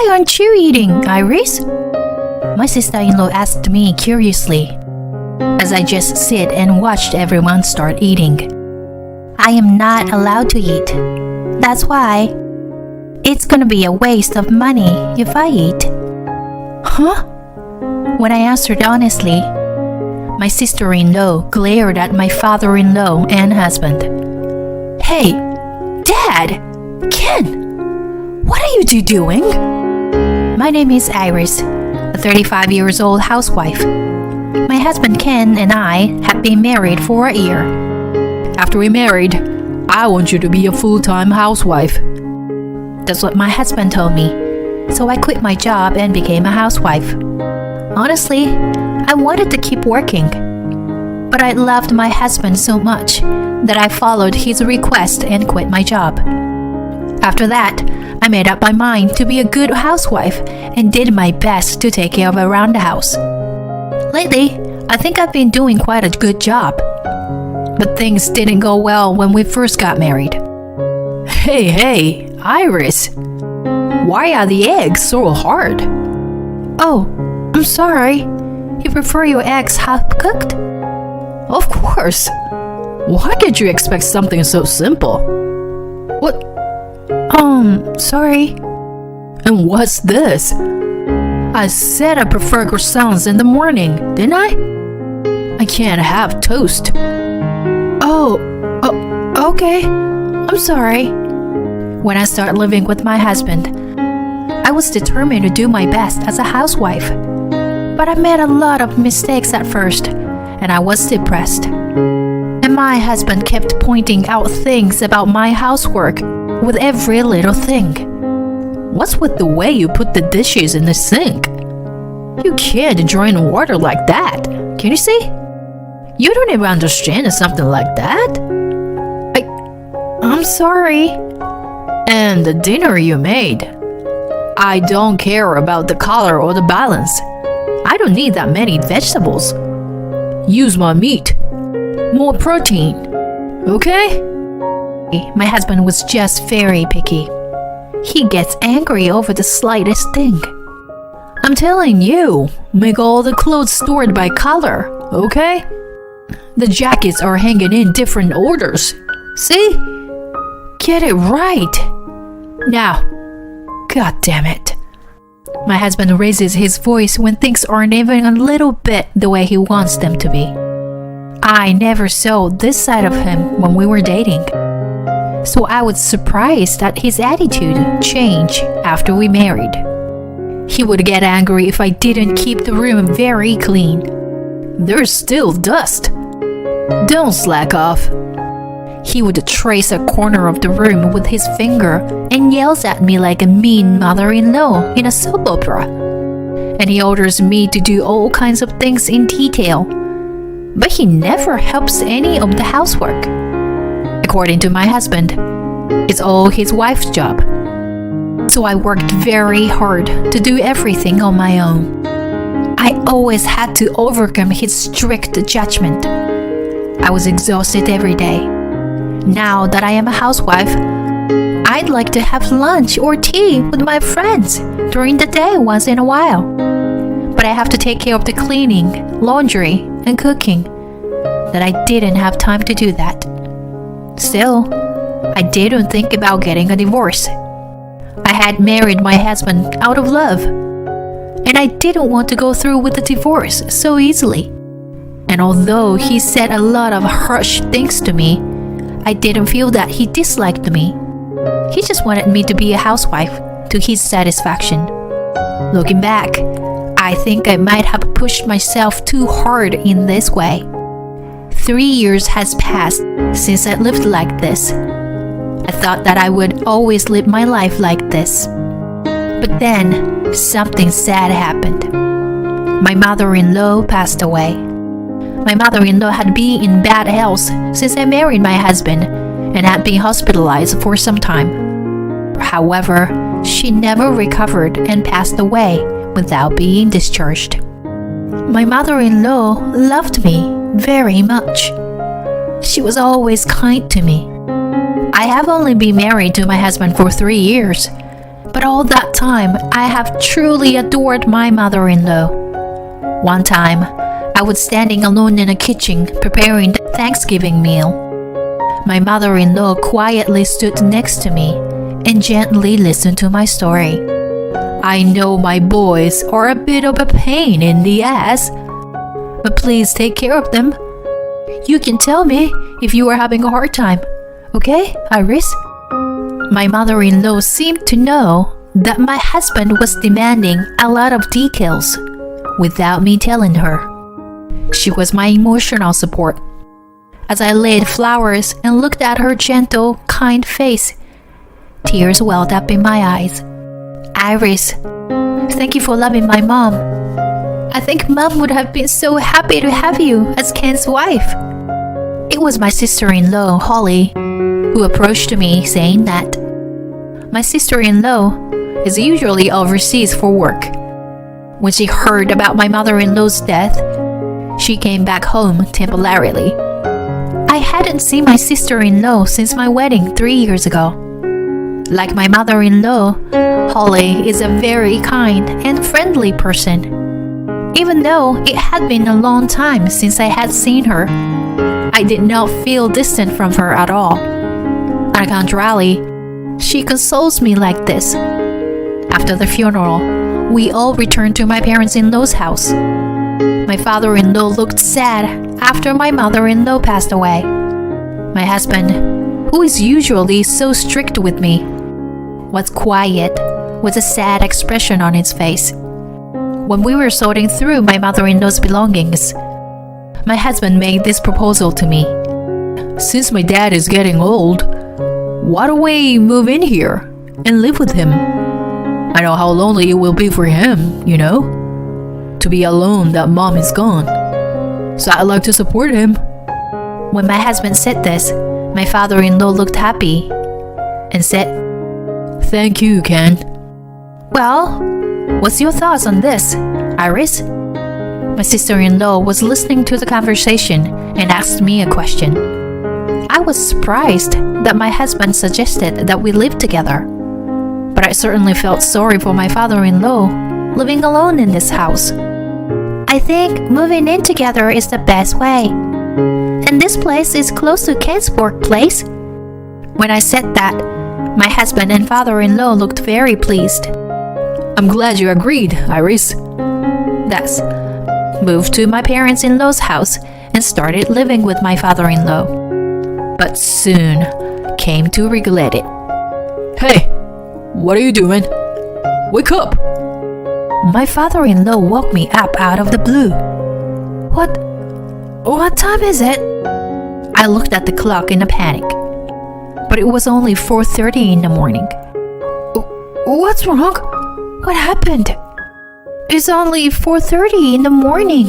Why aren't you eating, Iris? My sister-in-law asked me curiously, as I just sit and watched everyone start eating. I am not allowed to eat. That's why. It's gonna be a waste of money if I eat. Huh? When I answered honestly, my sister-in-law glared at my father-in-law and husband. Hey, Dad! Ken! What are you two doing? My name is Iris, a 35-year-old housewife. My husband Ken and I have been married for a year. After we married, I want you to be a full-time housewife. That's what my husband told me, so I quit my job and became a housewife. Honestly, I wanted to keep working, but I loved my husband so much that I followed his request and quit my job. After that, I made up my mind to be a good housewife and did my best to take care of around the house. Lately, I think I've been doing quite a good job. But things didn't go well when we first got married. Hey, Iris! Why are the eggs so hard? Oh, I'm sorry. You prefer your eggs half-cooked? Of course. Why did you expect something so simple? What? Sorry. And what's this? I said I prefer croissants in the morning, didn't I? I can't have toast. Oh, okay. I'm sorry. When I started living with my husband, I was determined to do my best as a housewife. But I made a lot of mistakes at first, and I was depressed. And my husband kept pointing out things about my housework with every little thing. What's with the way you put the dishes in the sink? You can't drain water like that. Can you see? You don't even understand something like that. I'm sorry. And the dinner you made. I don't care about the color or the balance. I don't need that many vegetables. Use my meat. More protein. Okay? My husband was just very picky. He gets angry over the slightest thing. I'm telling you, make all the clothes sorted by color, okay? The jackets are hanging in different orders. See? Get it right. Now, God damn it. My husband raises his voice when things aren't even a little bit the way he wants them to be. I never saw this side of him when we were dating. So I was surprised that his attitude changed after we married. He would get angry if I didn't keep the room very clean. There's still dust. Don't slack off. He would trace a corner of the room with his finger and yells at me like a mean mother-in-law in a soap opera. And he orders me to do all kinds of things in detail. But he never helps any of the housework. According to my husband, it's all his wife's job. So I worked very hard to do everything on my own. I always had to overcome his strict judgment. I was exhausted every day. Now that I am a housewife, I'd like to have lunch or tea with my friends during the day once in a while. But I have to take care of the cleaning, laundry, and cooking. That I didn't have time to do that. Still, I didn't think about getting a divorce. I had married my husband out of love, and I didn't want to go through with the divorce so easily. And although he said a lot of harsh things to me, I didn't feel that he disliked me. He just wanted me to be a housewife to his satisfaction. Looking back, I think I might have pushed myself too hard in this way. 3 years has passed since I lived like this. I thought that I would always live my life like this. But then, something sad happened. My mother-in-law passed away. My mother-in-law had been in bad health since I married my husband and had been hospitalized for some time. However, she never recovered and passed away without being discharged. My mother-in-law loved me very much. She was always kind to me. I have only been married to my husband for 3 years, But all that time, I have truly adored my mother-in-law. One time, I was standing alone in a kitchen preparing the Thanksgiving meal. My mother-in-law quietly stood next to me and gently listened to my story. I know my boys are a bit of a pain in the ass, but please take care of them. You can tell me if you are having a hard time, okay, Iris? My mother-in-law seemed to know that my husband was demanding a lot of details without me telling her. She was my emotional support. As I laid flowers and looked at her gentle, kind face, tears welled up in my eyes. Iris, thank you for loving my mom. I think Mom would have been so happy to have you as Ken's wife. It was my sister-in-law, Holly, who approached me saying that. My sister-in-law is usually overseas for work. When she heard about my mother-in-law's death, she came back home temporarily. I hadn't seen my sister-in-law since my wedding 3 years ago. Like my mother-in-law, Holly is a very kind and friendly person. Even though it had been a long time since I had seen her, I did not feel distant from her at all. On the contrary, she consoles me like this. After the funeral, we all returned to my parents-in-law's house. My father-in-law looked sad after my mother-in-law passed away. My husband, who is usually so strict with me, was quiet with a sad expression on his face. When we were sorting through my mother-in-law's belongings, my husband made this proposal to me. Since my dad is getting old, why don't we move in here and live with him? I know how lonely it will be for him, you know, to be alone that mom is gone. So I'd like to support him. When my husband said this, my father-in-law looked happy and said, "Thank you, Ken." Well, what's your thoughts on this, Iris? My sister-in-law was listening to the conversation and asked me a question. I was surprised that my husband suggested that we live together, but I certainly felt sorry for my father-in-law living alone in this house. I think moving in together is the best way. And this place is close to Ken's workplace. When I said that, my husband and father-in-law looked very pleased. I'm glad you agreed, Iris. Thus, moved to my parents-in-law's house and started living with my father-in-law. But soon came to regret it. Hey, what are you doing? Wake up! My father-in-law woke me up out of the blue. What time is it? I looked at the clock in a panic. But it was only 4:30 in the morning. What's wrong? What happened? It's only 4:30 in the morning.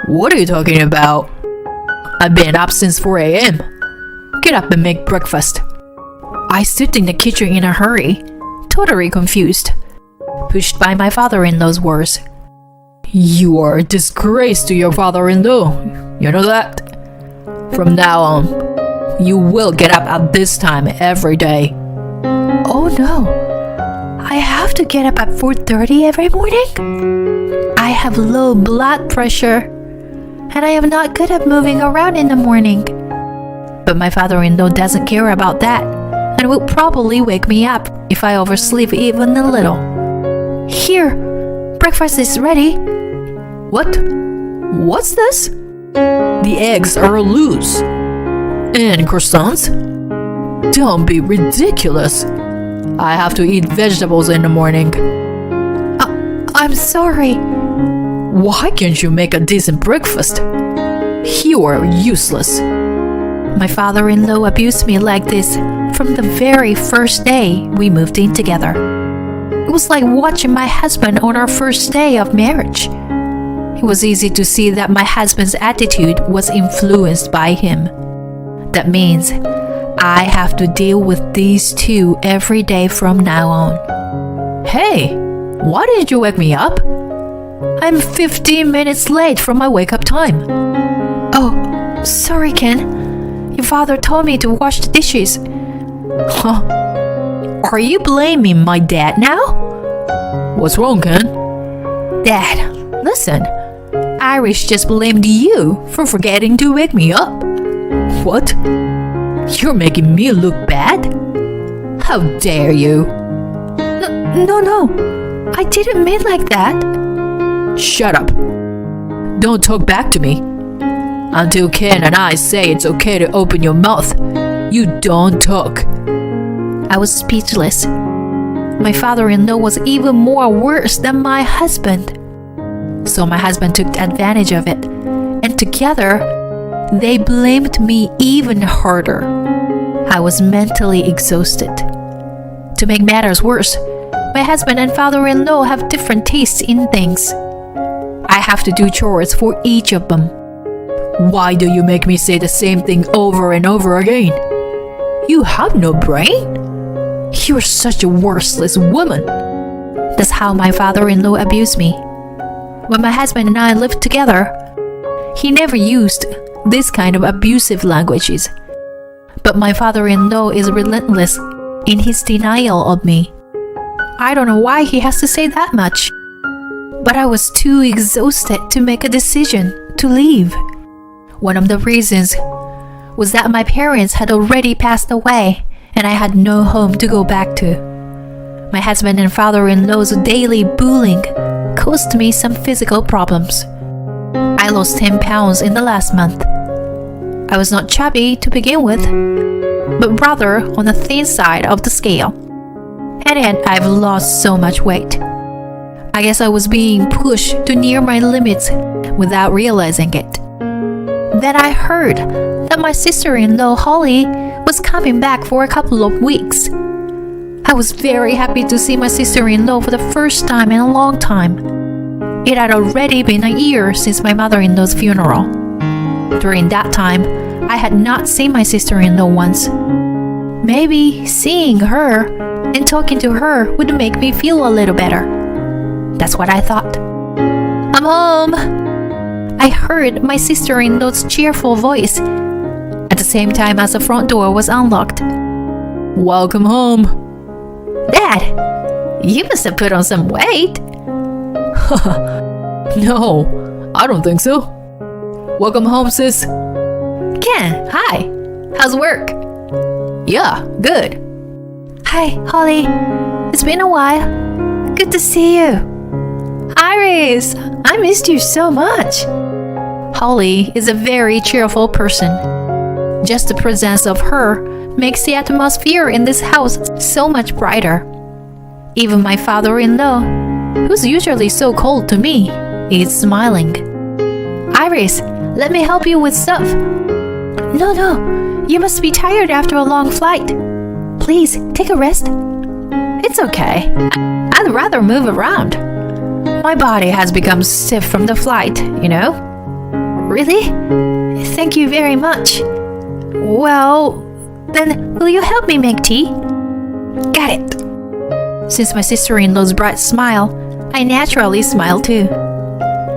What are you talking about? I've been up since 4 a.m. Get up and make breakfast. I stood in the kitchen in a hurry, totally confused, pushed by my father-in-law's words. You are a disgrace to your father-in-law, you know that? From now on, you will get up at this time every day. Oh no, I have to get up at 4:30 every morning? I have low blood pressure, and I am not good at moving around in the morning. But my father-in-law doesn't care about that, and will probably wake me up if I oversleep even a little. Here, breakfast is ready. What? What's this? The eggs are loose. And croissants? Don't be ridiculous. I have to eat vegetables in the morning. I'm sorry. Why can't you make a decent breakfast? You are useless. My father-in-law abused me like this from the very first day we moved in together. It was like watching my husband on our first day of marriage. It was easy to see that my husband's attitude was influenced by him. That means I have to deal with these two every day from now on. Hey, why didn't you wake me up? I'm 15 minutes late from my wake-up time. Oh, sorry, Ken. Your father told me to wash the dishes. Huh? Are you blaming my dad now? What's wrong, Ken? Dad, listen. Iris just blamed you for forgetting to wake me up. What? You're making me look bad? How dare you? No. I didn't mean like that. Shut up. Don't talk back to me. Until Ken and I say it's okay to open your mouth, you don't talk. I was speechless. My father-in-law was even more worse than my husband. So my husband took advantage of it, and together, they blamed me even harder. I was mentally exhausted. To make matters worse, my husband and father-in-law have different tastes in things. I have to do chores for each of them. Why do you make me say the same thing over and over again? You have no brain? You're such a worthless woman. That's how my father-in-law abused me. When my husband and I lived together, he never used this kind of abusive languages. But my father-in-law is relentless in his denial of me. I don't know why he has to say that much. But I was too exhausted to make a decision to leave. One of the reasons was that my parents had already passed away and I had no home to go back to. My husband and father-in-law's daily bullying caused me some physical problems. I lost 10 pounds in the last month. I was not chubby to begin with, but rather on the thin side of the scale. And yet I've lost so much weight. I guess I was being pushed to near my limits without realizing it. Then I heard that my sister-in-law Holly was coming back for a couple of weeks. I was very happy to see my sister-in-law for the first time in a long time. It had already been a year since my mother-in-law's funeral. During that time, I had not seen my sister-in-law once. Maybe seeing her and talking to her would make me feel a little better. That's what I thought. "I'm home," I heard my sister-in-law's cheerful voice at the same time as the front door was unlocked. Welcome home. Dad, you must have put on some weight. No, I don't think so. Welcome home, sis. Ken, hi. How's work? Yeah, good. Hi, Holly. It's been a while. Good to see you. Iris, I missed you so much. Holly is a very cheerful person. Just the presence of her makes the atmosphere in this house so much brighter. Even my father-in-law, who's usually so cold to me, is smiling. Iris, let me help you with stuff. No, you must be tired after a long flight. Please, take a rest. It's okay. I'd rather move around. My body has become stiff from the flight, you know? Really? Thank you very much. Well, then will you help me make tea? Got it. Since my sister-in-law's bright smile, I naturally smile too.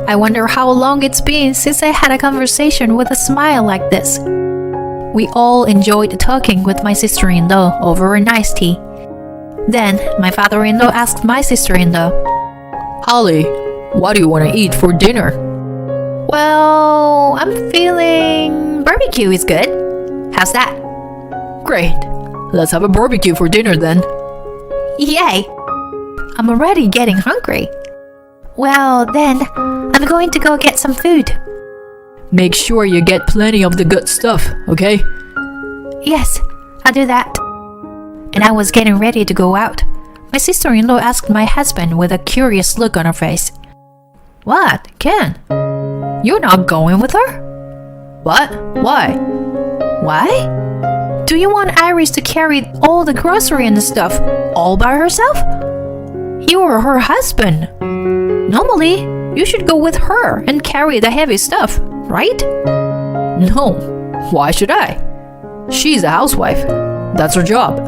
I wonder how long it's been since I had a conversation with a smile like this. We all enjoyed talking with my sister-in-law over a nice tea. Then my father-in-law asked my sister-in-law, Holly, what do you want to eat for dinner? "Well, I'm feeling barbecue is good. How's that?" Great. Let's have a barbecue for dinner then. Yay! I'm already getting hungry. Well, then, I'm going to go get some food. Make sure you get plenty of the good stuff, okay? Yes, I'll do that. And I was getting ready to go out. My sister-in-law asked my husband with a curious look on her face. What, Ken? You're not going with her? What? Why? Why? Do you want Iris to carry all the grocery and stuff all by herself? You're her husband. Normally, you should go with her and carry the heavy stuff, right? No. Why should I? She's a housewife. That's her job.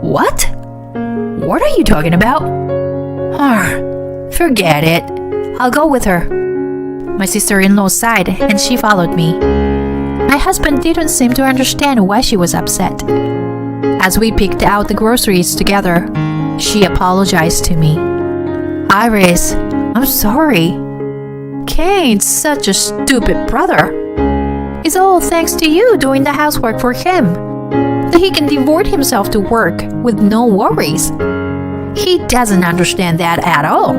What? What are you talking about? Forget it. I'll go with her. My sister-in-law sighed and she followed me. My husband didn't seem to understand why she was upset. As we picked out the groceries together, she apologized to me. Iris, I'm sorry. Kane's such a stupid brother. It's all thanks to you doing the housework for him. That he can devote himself to work with no worries. He doesn't understand that at all,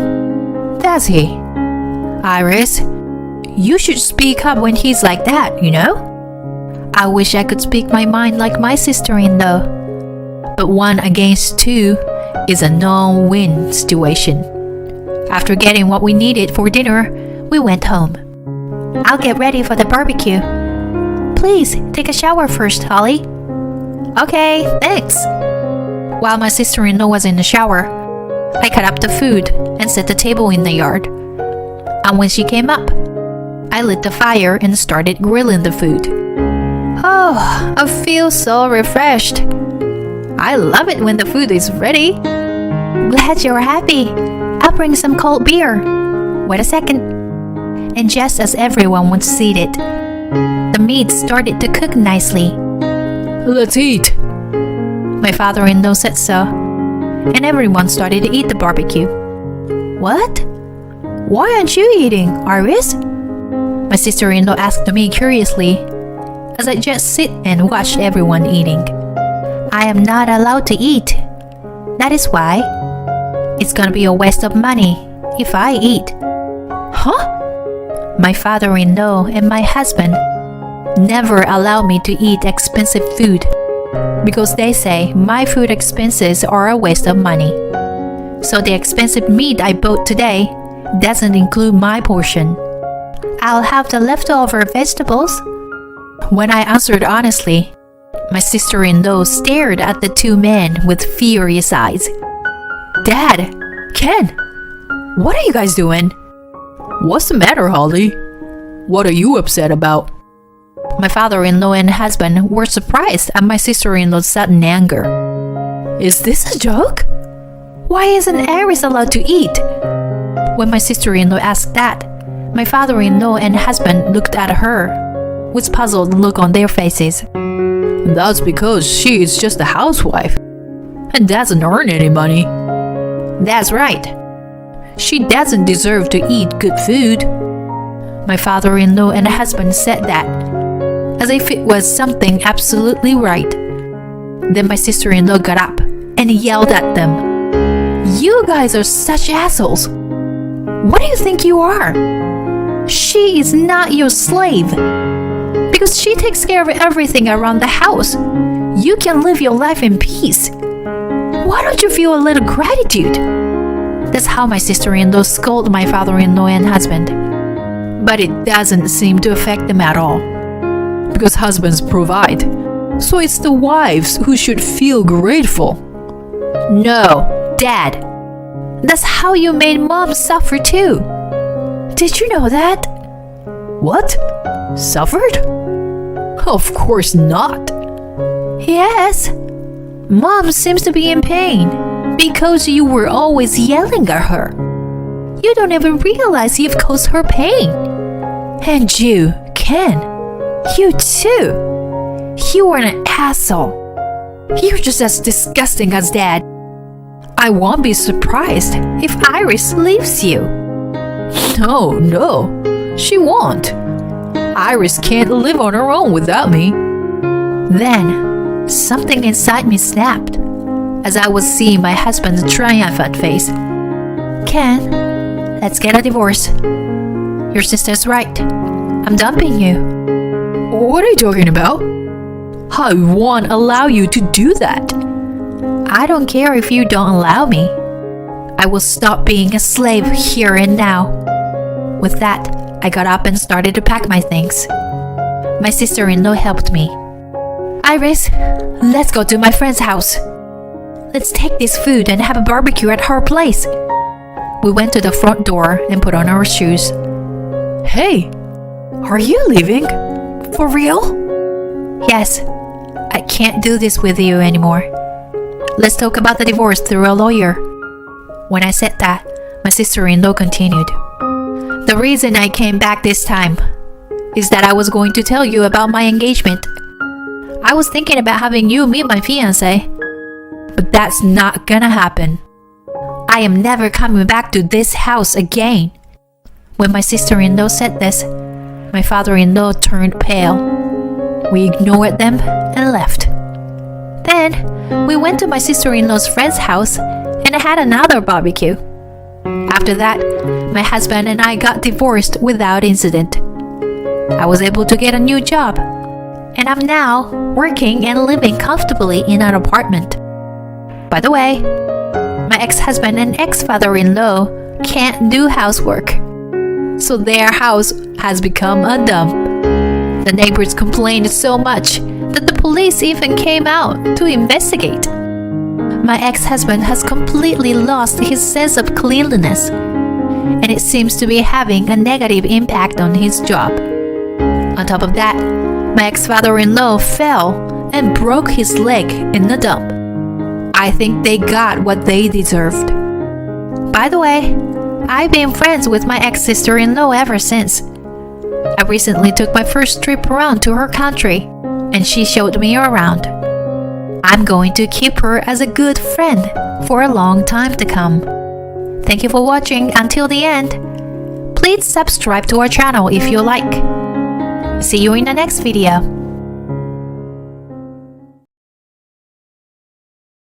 does he? Iris, you should speak up when he's like that, you know? I wish I could speak my mind like my sister-in-law. But 1 against 2 is a no-win situation. After getting what we needed for dinner, we went home. I'll get ready for the barbecue. Please take a shower first, Holly. Okay, thanks. While my sister-in-law was in the shower, I cut up the food and set the table in the yard. And when she came up, I lit the fire and started grilling the food. Oh, I feel so refreshed. I love it when the food is ready. Glad you're happy. I'll bring some cold beer. Wait a second. And just as everyone was seated, the meat started to cook nicely. Let's eat. My father-in-law said so, and everyone started to eat the barbecue. What? Why aren't you eating, Iris? My sister-in-law asked me curiously, as I just sit and watched everyone eating. I am not allowed to eat. That is why. It's gonna be a waste of money if I eat. Huh? My father-in-law and my husband never allow me to eat expensive food because they say my food expenses are a waste of money. So the expensive meat I bought today doesn't include my portion. I'll have the leftover vegetables. When I answered honestly, my sister-in-law stared at the 2 men with furious eyes. Dad, Ken, what are you guys doing? What's the matter, Holly? What are you upset about? My father-in-law and husband were surprised at my sister-in-law's sudden anger. Is this a joke? Why isn't Iris allowed to eat? When my sister-in-law asked that, my father-in-law and husband looked at her with puzzled look on their faces. That's because she is just a housewife and doesn't earn any money. That's right. She doesn't deserve to eat good food. My father-in-law and husband said that as if it was something absolutely right. Then my sister-in-law got up and yelled at them. You guys are such assholes. What do you think you are? She is not your slave. Because she takes care of everything around the house, you can live your life in peace. Why don't you feel a little gratitude? That's how my sister-in-law scolded my father-in-law and husband. But it doesn't seem to affect them at all. Because husbands provide, so it's the wives who should feel grateful. No, Dad. That's how you made Mom suffer too. Did you know that? What? Suffered? Of course not. Yes. Mom seems to be in pain because you were always yelling at her. You don't even realize you've caused her pain. And you, Ken, you too. You are an asshole. You're just as disgusting as Dad. I won't be surprised if Iris leaves you. No, she won't. Iris can't live on her own without me. Then, something inside me snapped as I was seeing my husband's triumphant face. Ken, let's get a divorce. Your sister's right. I'm dumping you. What are you talking about? I won't allow you to do that. I don't care if you don't allow me. I will stop being a slave here and now. With that, I got up and started to pack my things. My sister-in-law helped me. Iris, let's go to my friend's house. Let's take this food and have a barbecue at her place. We went to the front door and put on our shoes. Hey, are you leaving? For real? Yes, I can't do this with you anymore. Let's talk about the divorce through a lawyer. When I said that, my sister-in-law continued. The reason I came back this time is that I was going to tell you about my engagement. I was thinking about having you meet my fiancé. But that's not gonna happen. I am never coming back to this house again. When my sister-in-law said this, my father-in-law turned pale. We ignored them and left. Then, we went to my sister-in-law's friend's house and had another barbecue. After that, my husband and I got divorced without incident. I was able to get a new job, and I'm now working and living comfortably in an apartment. By the way, my ex-husband and ex-father-in-law can't do housework, so their house has become a dump. The neighbors complained so much that the police even came out to investigate. My ex-husband has completely lost his sense of cleanliness, and it seems to be having a negative impact on his job. On top of that, my ex-father-in-law fell and broke his leg in the dump. I think they got what they deserved. By the way, I've been friends with my ex-sister-in-law ever since. I recently took my first trip around to her country, and she showed me around. I'm going to keep her as a good friend for a long time to come. Thank you for watching until the end. Please subscribe to our channel if you like. See you in the next video.